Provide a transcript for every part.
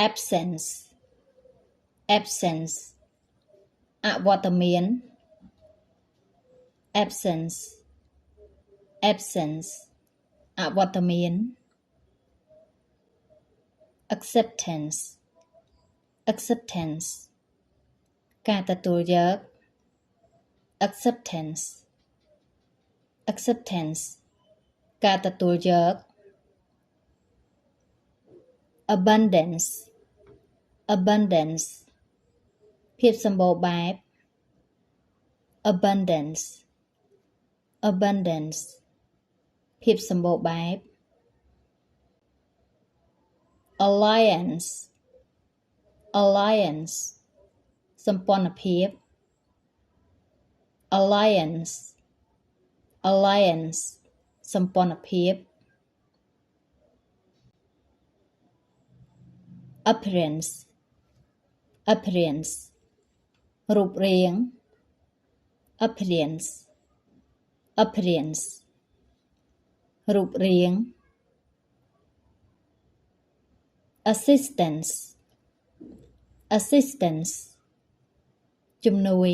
absence absence អវត្តមាន absence absence អវត្តមាន acceptance acceptance ការទទួលយក acceptance acceptance ការទទួលយក abundance abundance ភាពសម្បូរបែប abundance abundance ភាពសម្បូរបែប alliance alliance សម្ព័ន្ធភាព alliance alliance សម្ព័ន្ធភាព appearance appearance រូបរាង appearance appearance រូបរាង assistance assistance ជំនួយ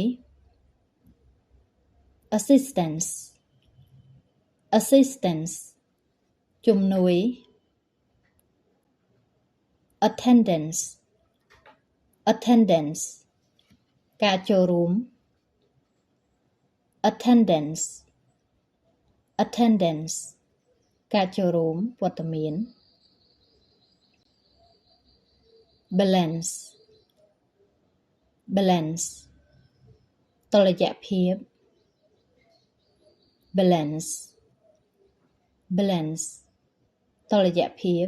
assistance assistance ជំនួយ attendance attendance ការចូលរួម attendance attendance ការចូលរួមវត្តមាន balance balance តុល្យភាព balance balance តុល្យភាព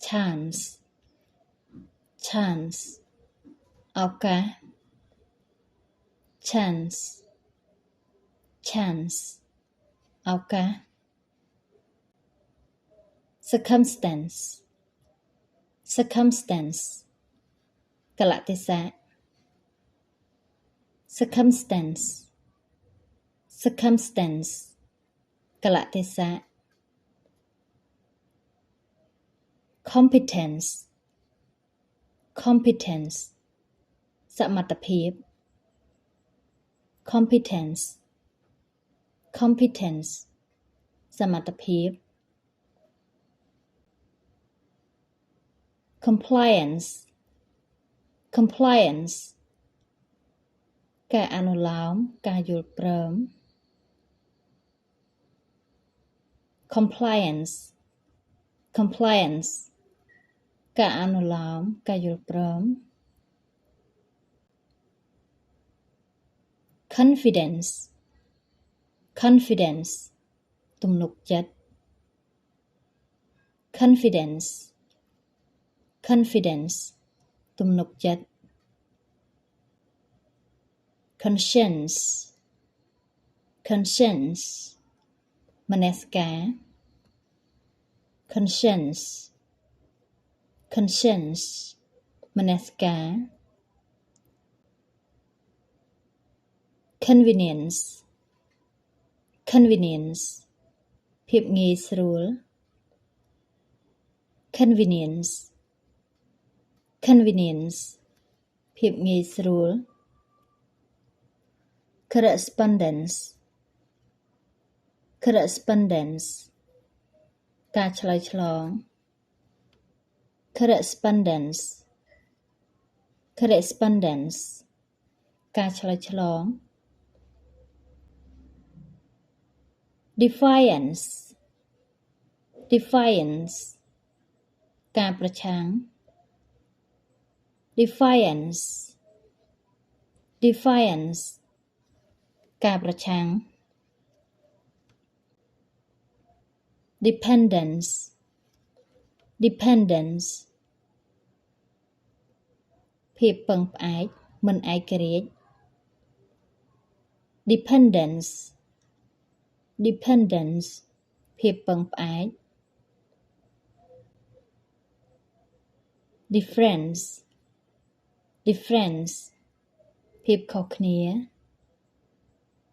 chance chance ឱកាស chance chance ឱកាស circumstance circumstance កលៈទេសៈ circumstance circumstance កលៈទេសៈ competence competence សមត្ថភាព competence competence សមត្ថភាព compliance compliance ការអនុលោមការយល់ព្រម compliance compliance ការអនុលោមការយល់ព្រម confidence confidence ទំនុកចិត្ត confidence confidence ទំនុកចិត្ត conscience conscience មនសិការ conscience conscience មនសិការ convenience convenience ភាពងាយស្រួល convenience convenience ភាពងាយស្រួល correspondence correspondence ការឆ្លើយឆ្លង correspondence correspondence ការឆ្លើយឆ្លង defiance defiance ការប្រឆាំង defiance defiance ការប្រឆាំង dependence dependence ភាពពឹងផ្អែកមិនឯករាជ្យ dependence dependence ភាពពឹងផ្អែក difference difference ភាពខុសគ្នា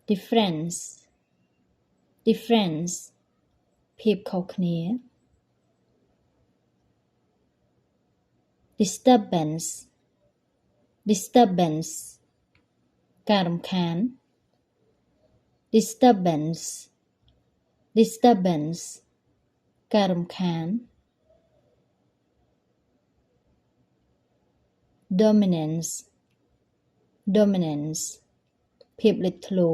difference difference ភាពខុសគ្នា disturbance disturbance ការរំខាន disturbance disturbance ការរំខាន dominance dominance ភាពលេចធ្លោ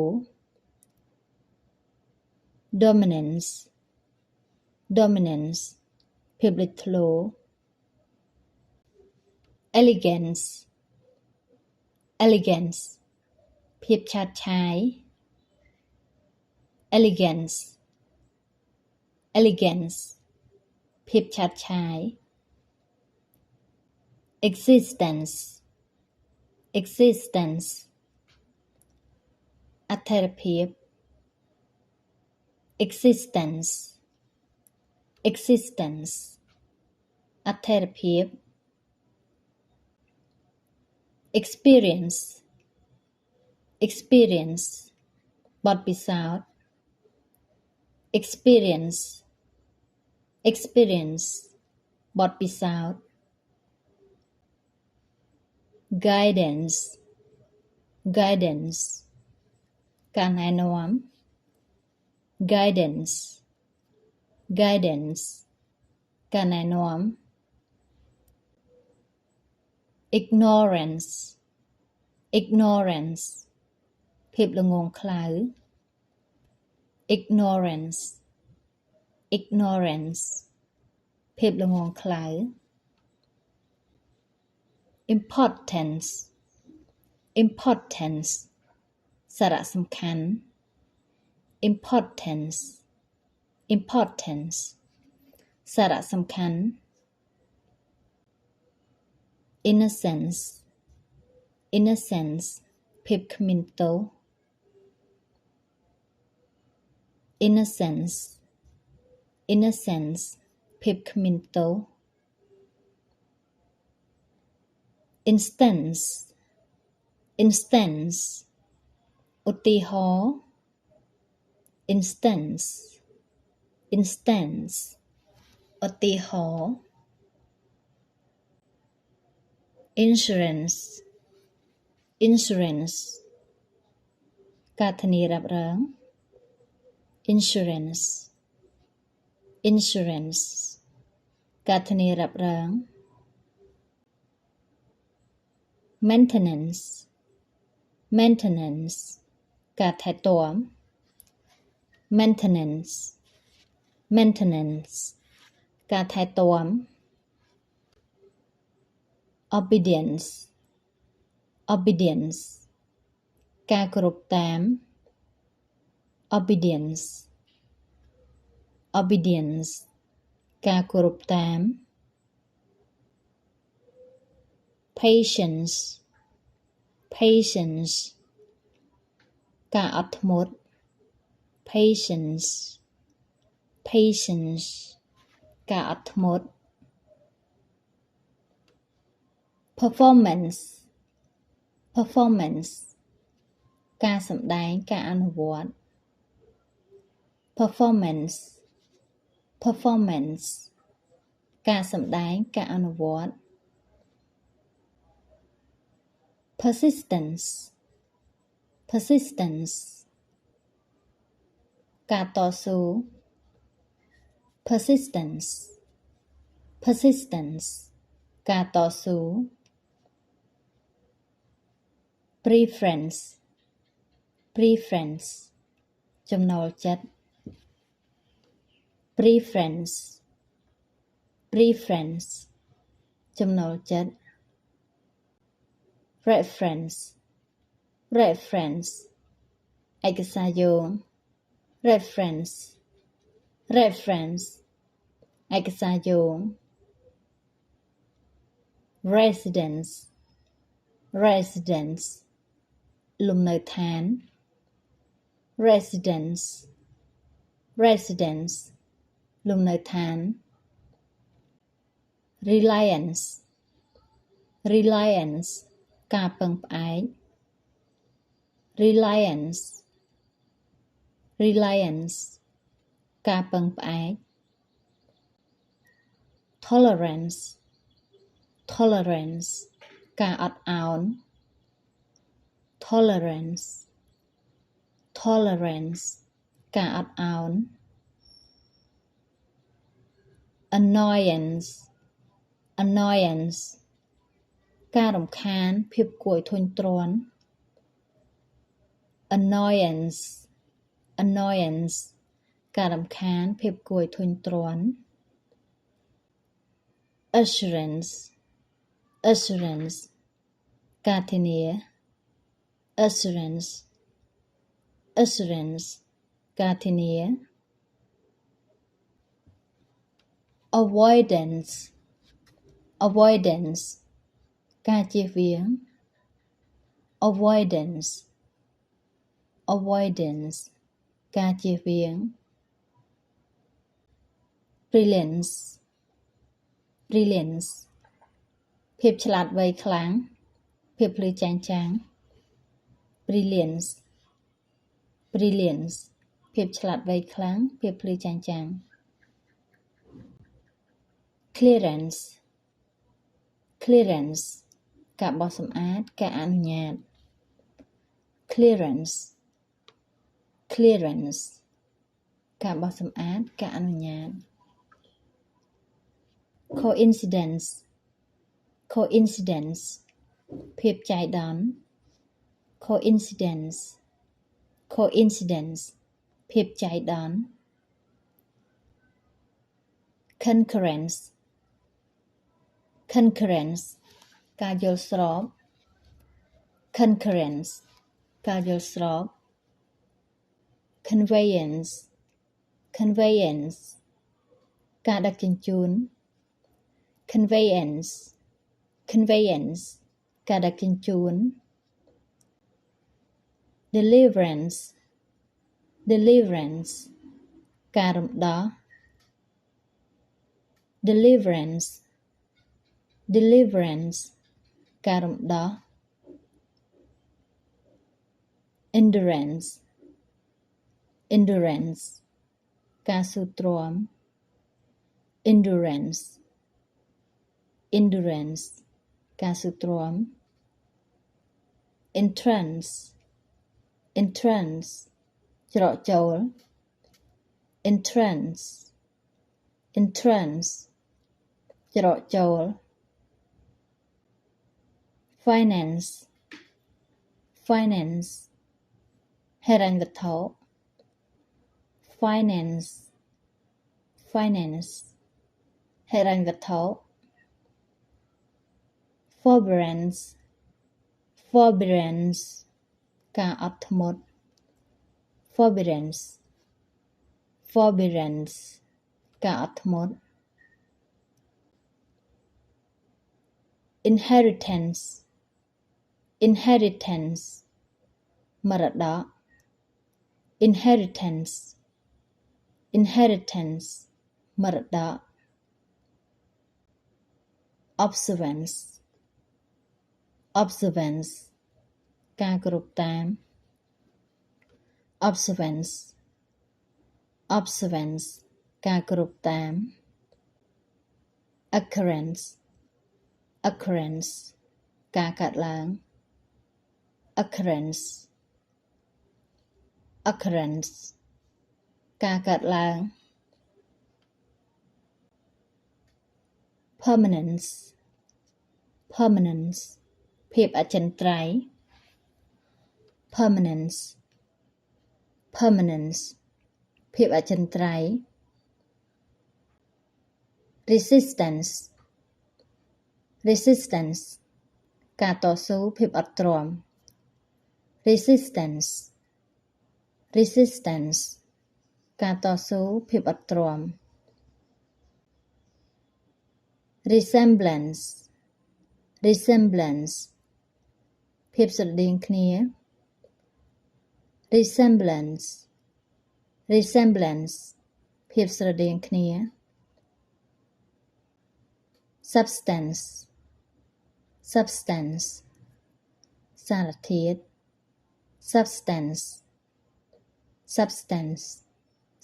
dominance dominance ភាពលេចធ្លោ elegance elegance ភាពឆើតឆាយ elegance elegance ភាពឆើតឆាយ existence existence អត្ថិភាព existence existence អត្ថិភាព experience experience បទពិសោធន៍ experience experience បទពិសោធន៍ guidance guidance ការណែនាំ guidance guidance ការណែនាំ ignorance ignorance ភាពល្ងងខ្លៅ ignorance ignorance ភាពល្ងងខ្លៅ importance importance សារៈសំខាន់ importance importance សារៈសំខាន់ innocence innocence ភាពគ្មានទោស innocence innocence ភាពគ្មានទោស instance instance ឧទាហរណ៍ instance instance ឧទាហរណ៍ insurance insurance ការធានារ៉ាប់រង insurance insurance ការធានារ៉ាប់រង maintenance maintenance ការថែទាំ maintenance maintenance ការថែទាំ obedience obedience ការគោរពតាម obedience obedience ការគោរពតាម patience patience ការអត់ធ្មត់ patience patience ការអត់ធ្មត់ performance performance ការសម្ដែងការអនុវត្ត performance performance ការសម្ដែងការអនុវត្ត persistence persistence ការតស៊ូ persistence persistence ការតស៊ូ preference preference ចំណូលចិត្ត preference preference ចំណូលចិត្ត reference reference ឯកសារយោង reference reference ឯកសារយោង residence residence លំនៅឋាន residence residence លំនៅឋាន reliance reliance ការពឹងផ្អែក reliance reliance ការពឹងផ្អែក tolerance tolerance ការអត់ឱន tolerance tolerance ការអត់ឱន annoyance annoyance ការរំខានភាពគួរឲ្យធុញទ្រាន់ annoyance annoyance ការរំខានភាពគួរឲ្យធុញទ្រាន់ assurance assurance ការធានា assurance assurance ការធានា avoidance avoidance ការជៀសវាង avoidance avoidance ការជៀសវាង brilliance brilliance ភាពឆ្លាតវៃខ្លាំងភាពភ្លឺចែងចាំង brilliance brilliance ភាពឆ្លាតវៃខ្លាំងភាពភ្លឺចែងចាំង clearance clearance ការបោះសម្អាតការអនុញ្ញាត clearance clearance ការបោះសម្អាតការអនុញ្ញាត coincidence coincidence ភាពចៃដន្យ coincidence coincidence ភាពចៃដន្យ concurrence concurrence ការយល់ស្រប concurrence ការយល់ស្រប conveyance conveyance ការដឹកជញ្ជូន conveyance conveyance ការដឹកជញ្ជូន deliverance deliverance ការរំដោះ deliverance deliverance ការរំដោះ endurance endurance ការស៊ូទ្រាំ endurance endurance ការស៊ូទ្រាំ entrance entrance ច្រកចូល entrance entrance ច្រកចូល finance finance ហិរញ្ញវត្ថុ finance finance ហិរញ្ញវត្ថុ forbearance forbearance ការអត់ធ្មត់ forbearance forbearance ការអត់ធ្មត់ inheritance inheritance មរតក inheritance inheritance មរតក observance observance ការគោរពតាម observance observance ការគោរពតាម occurrence occurrence ការកើតឡើង occurrence occurrence ការកើតឡើង permanence permanence ភាពអចិន្ត្រៃយ៍ permanence permanence ភាពអចិន្ត្រៃយ៍ resistance resistance ការតស៊ូភាពអត់ទ្រាំ resistance resistance ការតស៊ូភាពអត់ទ្រាំ resemblance resemblance ភាពស្រដៀងគ្នា resemblance resemblance ភាពស្រដៀងគ្នា substance substance សារធាតុ substance substance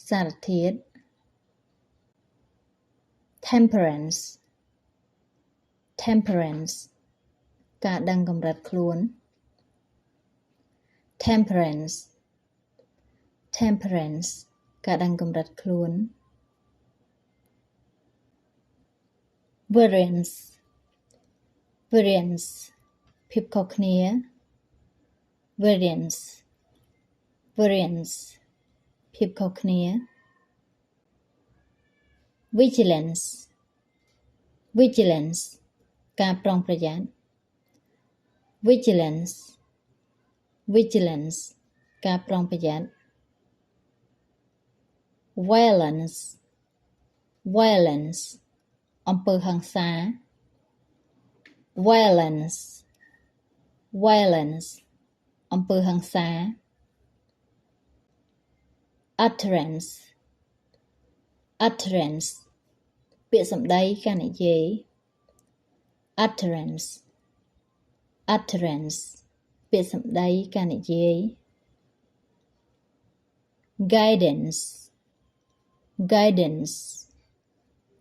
សារធាតុ temperance temperance ការដឹងកម្រិតខ្លួន temperance temperance ការដឹងកម្រិតខ្លួន variance variance ភាពខុសគ្នា variance variance ភាពខុសគ្នា vigilance vigilance ការប្រុងប្រយ័ត្ន vigilance vigilance ការប្រុងប្រយ័ត្ន violence violence អំពើហិង្សា violence violence អំពើហិង្សា utterance utterance ពាក្យសម្ដីការនិយាយ utterance utterance ពាក្យសម្ដីការនិយាយ guidance guidance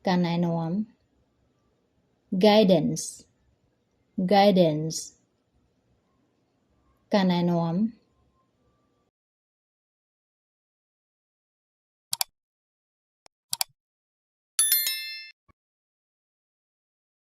ការណែនាំ guidance guidance ការណែនាំ